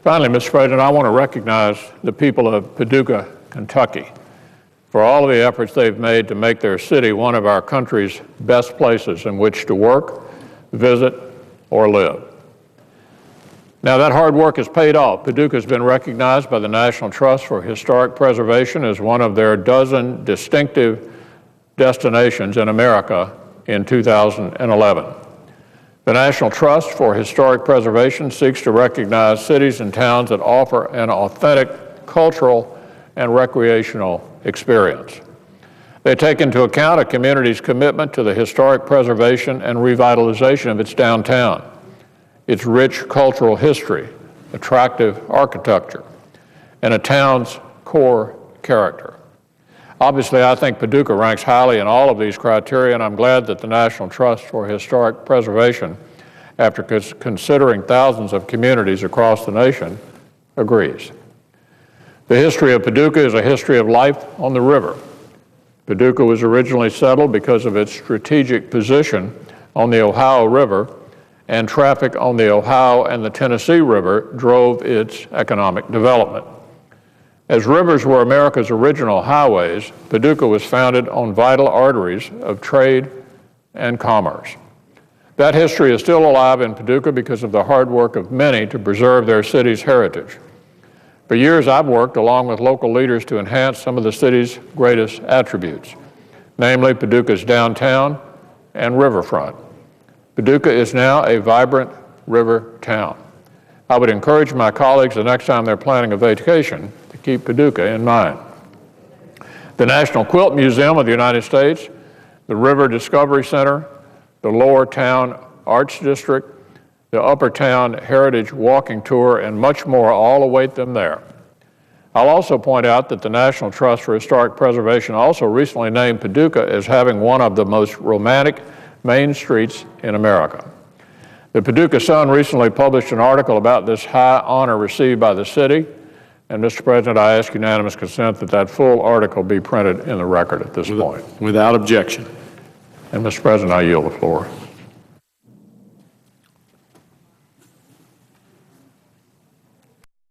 Finally, Mr. President, I want to recognize the people of Paducah, Kentucky, for all of the efforts they've made to make their city one of our country's best places in which to work, visit, or live. Now, that hard work has paid off. Paducah has been recognized by the National Trust for Historic Preservation as one of their dozen distinctive destinations in America in 2011. The National Trust for Historic Preservation seeks to recognize cities and towns that offer an authentic cultural and recreational experience. They take into account a community's commitment to the historic preservation and revitalization of its downtown, its rich cultural history, attractive architecture, and a town's core character. Obviously, I think Paducah ranks highly in all of these criteria, and I'm glad that the National Trust for Historic Preservation, after considering thousands of communities across the nation, agrees. The history of Paducah is a history of life on the river. Paducah was originally settled because of its strategic position on the Ohio River, and traffic on the Ohio and the Tennessee River drove its economic development. As rivers were America's original highways, Paducah was founded on vital arteries of trade and commerce. That history is still alive in Paducah because of the hard work of many to preserve their city's heritage. For years, I've worked along with local leaders to enhance some of the city's greatest attributes, namely Paducah's downtown and riverfront. Paducah is now a vibrant river town. I would encourage my colleagues the next time they're planning a vacation to keep Paducah in mind. The National Quilt Museum of the United States, the River Discovery Center, the Lower Town Arts District, the Upper Town Heritage Walking Tour, and much more all await them there. I'll also point out that the National Trust for Historic Preservation also recently named Paducah as having one of the most romantic main streets in America. The Paducah Sun recently published an article about this high honor received by the city, and Mr. President, I ask unanimous consent that that full article be printed in the record at this point. Without objection. And Mr. President, I yield the floor.